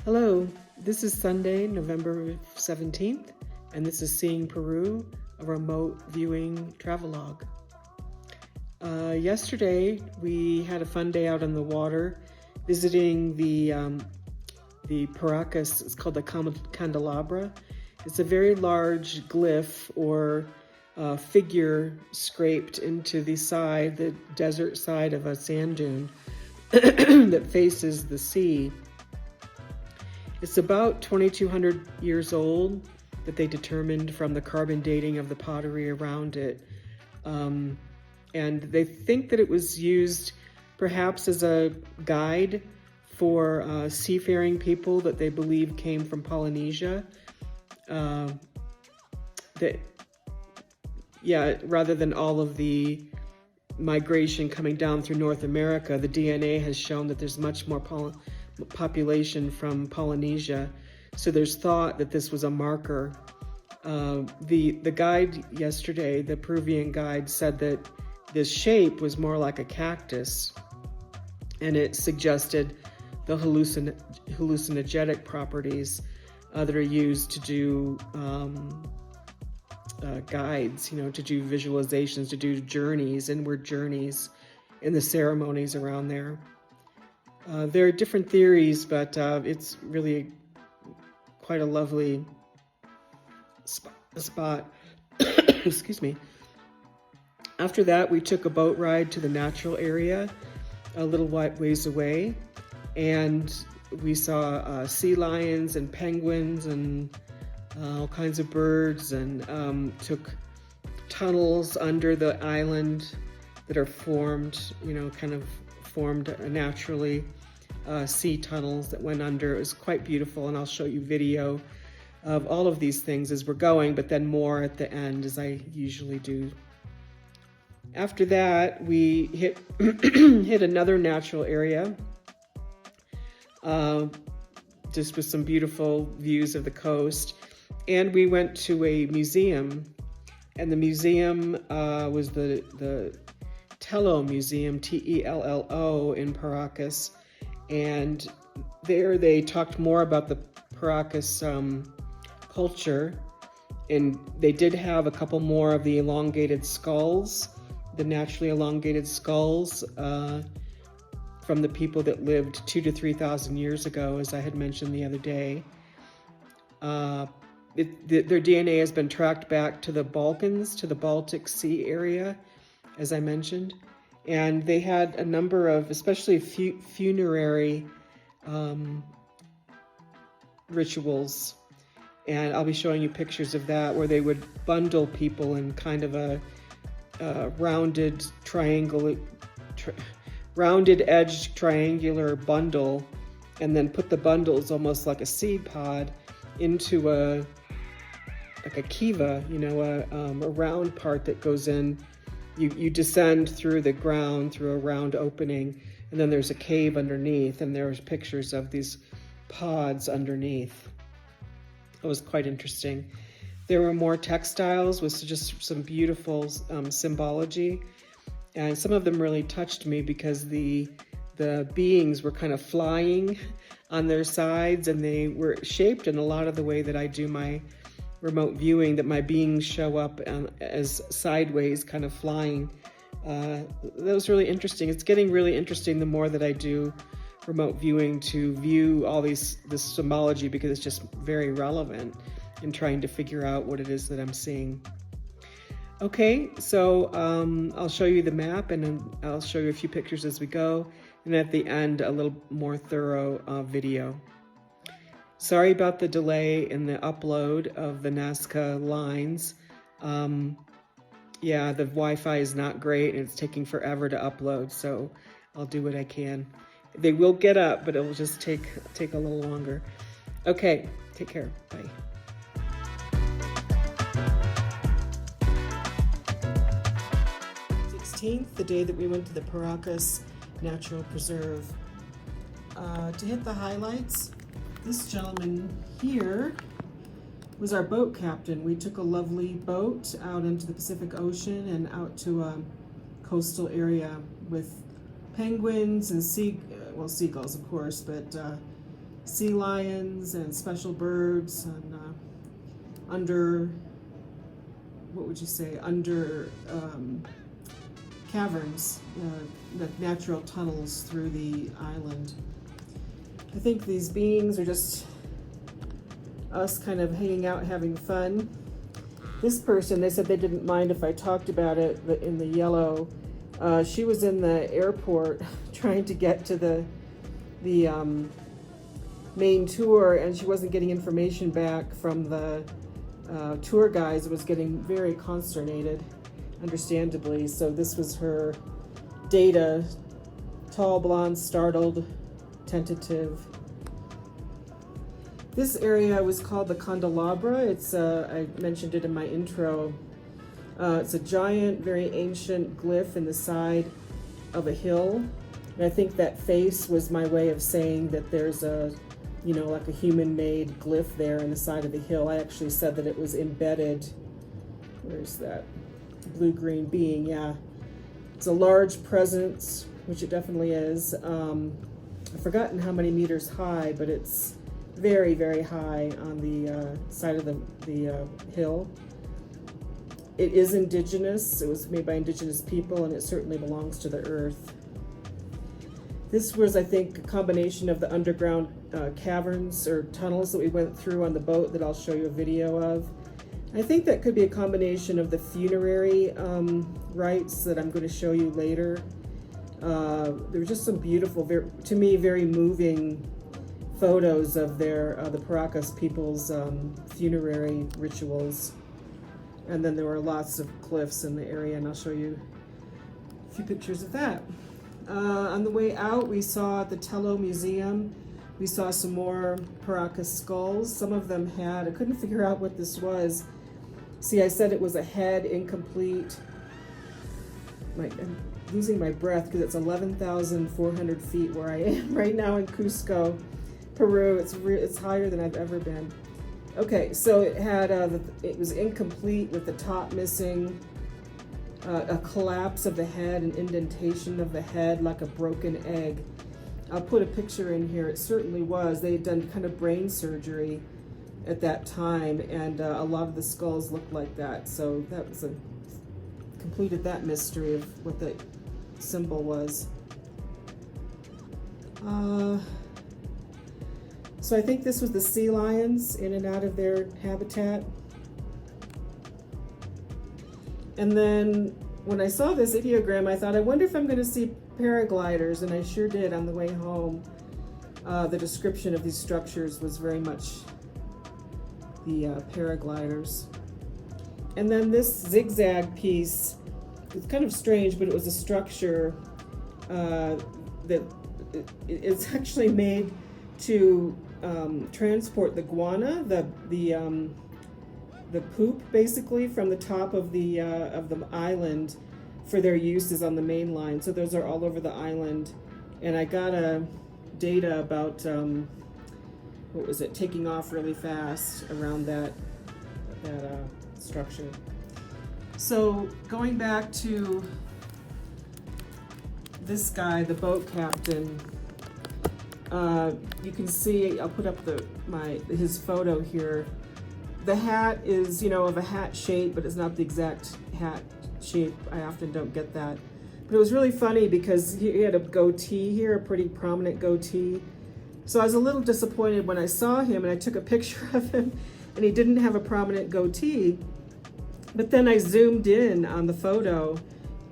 Hello, this is Sunday, November 17th, and this is Seeing Peru, a remote viewing travelogue. Yesterday, we had a fun day out on the water, visiting the Paracas. It's called the Candelabra. It's a very large glyph or figure scraped into the desert side of a sand dune that faces the sea. It's about 2,200 years old that they determined from the carbon dating of the pottery around it. And they think that it was used perhaps as a guide for seafaring people that they believe came from Polynesia. Rather than all of the migration coming down through North America, the DNA has shown that there's much more population from Polynesia, so there's thought that this was a marker. The guide yesterday, the Peruvian guide, said that this shape was more like a cactus, and it suggested the hallucinogenic properties that are used to do guides, to do visualizations, to do journeys, inward journeys in the ceremonies around there. There are different theories, but it's really quite a lovely spot. Excuse me. After that, we took a boat ride to the natural area a little ways away, and we saw sea lions and penguins and all kinds of birds, and took tunnels under the island that are formed, formed naturally, sea tunnels that went under. It was quite beautiful, and I'll show you video of all of these things as we're going, but then more at the end, as I usually do. After that, we hit another natural area, just with some beautiful views of the coast, and we went to a museum, and the museum was the Tello Museum, Tello, in Paracas, and there they talked more about the Paracas culture, and they did have a couple more of the elongated skulls, the naturally elongated skulls from the people that lived 2,000 to 3,000 years ago, as I had mentioned the other day. Their DNA has been tracked back to the Balkans, to the Baltic Sea area, as I mentioned, and they had a number of, especially funerary rituals, and I'll be showing you pictures of that, where they would bundle people in kind of a rounded edged triangular bundle, and then put the bundles almost like a seed pod into a kiva, a round part that goes in. You descend through the ground through a round opening, and then there's a cave underneath, and there's pictures of these pods underneath. It was quite interesting. There were more textiles with just some beautiful symbology, and some of them really touched me because the beings were kind of flying on their sides, and they were shaped in a lot of the way that I do my remote viewing, that my beings show up as sideways, kind of flying. That was really interesting. It's getting really interesting the more that I do remote viewing, to view all this symbology, because it's just very relevant in trying to figure out what it is that I'm seeing. Okay, so I'll show you the map, and then I'll show you a few pictures as we go, and at the end a little more thorough video. Sorry about the delay in the upload of the Nazca lines. Yeah, the Wi-Fi is not great, and it's taking forever to upload, so I'll do what I can. They will get up, but it will just take a little longer. Okay, take care. Bye. The day that we went to the Paracas natural preserve. To hit the highlights, this gentleman here was our boat captain. We took a lovely boat out into the Pacific Ocean and out to a coastal area with penguins and seagulls, of course, but sea lions and special birds and under caverns, the natural tunnels through the island. I think these beings are just us kind of hanging out, having fun. This person, they said they didn't mind if I talked about it, but in the yellow, she was in the airport trying to get to the main tour, and she wasn't getting information back from the tour guides. It was getting very consternated, understandably. So this was her data: tall, blonde, startled, tentative. This area was called the Candelabra. It's I mentioned it in my intro. It's a giant, very ancient glyph in the side of a hill. And I think that face was my way of saying that there's a, like a human-made glyph there in the side of the hill. I actually said that it was embedded. Where's that blue-green being? Yeah. It's a large presence, which it definitely is. I've forgotten how many meters high, but it's very, very high on the side of the hill. It is indigenous. It was made by indigenous people, and it certainly belongs to the earth. This was, I think, a combination of the underground caverns or tunnels that we went through on the boat that I'll show you a video of. I think that could be a combination of the funerary rites that I'm going to show you later. There were just some beautiful, to me, very moving photos of the Paracas people's funerary rituals. And then there were lots of cliffs in the area, and I'll show you a few pictures of that. On the way out, we saw at the Tello Museum, we saw some more Paracas skulls. Some of them I couldn't figure out what this was. See, I said it was a head, incomplete. I'm losing my breath because it's 11,400 feet where I am right now in Cusco, Peru. It's higher than I've ever been. Okay, so it was incomplete with the top missing, a collapse of the head, an indentation of the head like a broken egg. I'll put a picture in here. It certainly was. They had done kind of brain surgery at that time, and a lot of the skulls looked like that. So that was completed that mystery of what the symbol was. So I think this was the sea lions in and out of their habitat. And then when I saw this ideogram, I thought, I wonder if I'm going to see paragliders, and I sure did on the way home. The description of these structures was very much the paragliders. And then this zigzag piece, it's kind of strange, but it was a structure that it's actually made to transport the guana, the poop basically from the top of the island for their uses on the main line. So those are all over the island, and I got data about taking off really fast around that structure. So going back to this guy, the boat captain. You can see, I'll put up his photo here. The hat is, of a hat shape, but it's not the exact hat shape. I often don't get that. But it was really funny because he had a goatee here, a pretty prominent goatee. So I was a little disappointed when I saw him and I took a picture of him and he didn't have a prominent goatee. But then I zoomed in on the photo,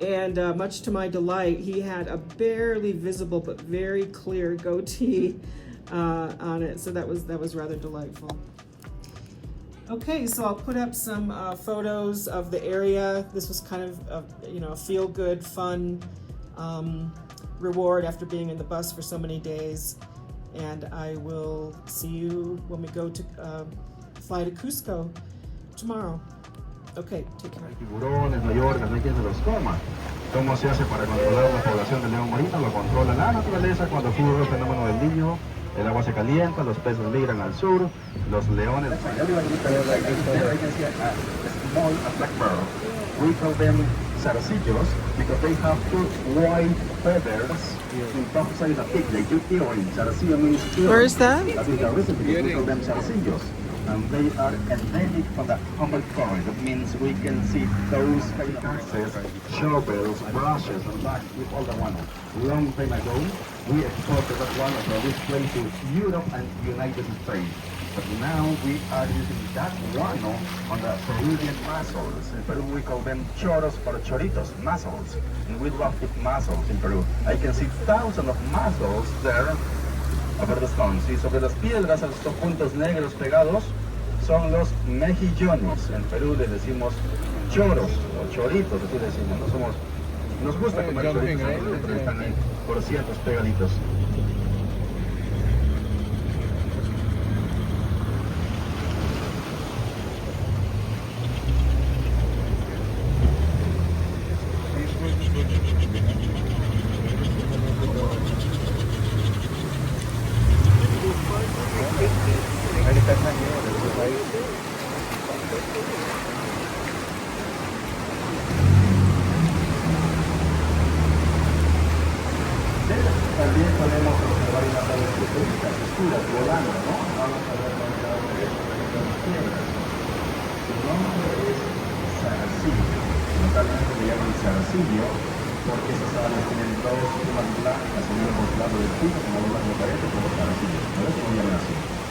and much to my delight, he had a barely visible but very clear goatee on it. So that was rather delightful. Okay, so I'll put up some photos of the area. This was kind of a feel-good, fun reward after being in the bus for so many days. And I will see you when we go to fly to Cusco tomorrow. Okay, take care. Tiburones, Nueva York, las de los comas. ¿Cómo se hace para controlar la población del león marino? Lo controla la naturaleza cuando ocurre el fenómeno del Niño. El agua se calienta, los peces migran al sur, los leones... We call them zarcillos because they have two white feathers. Entonces hay una pig, they do earring. Zarcillo means earring. Where is that? That is the reason because we call them zarcillos. And they are endemic from the humboldt forest. That means we can see those kind of axes, shovels, brushes, and bags with all the one. Long time ago, we exported that one from this place to Europe and United States. But now we are using that guano on the Peruvian mussels. In Peru we call them choros or choritos, mussels. And we love to eat mussels in Peru. I can see thousands of mussels there over the stones. Y sobre las piedras, a estos puntos negros pegados, son los mejillones. En Perú les decimos choros o choritos, así decimos. Nos gusta comer choritos, pero están ahí por cientos pegaditos. También podemos observar unas aves pequeñitas, oscuras, volando, ¿no? Vamos a ver dónde va las piedras. Su nombre es zarcillo. Localmente le llaman zarcillo porque esas aves tienen dos plumas blancas en ambos lados del pico, como lo más diferente como zarcillo. Por eso lo llaman así.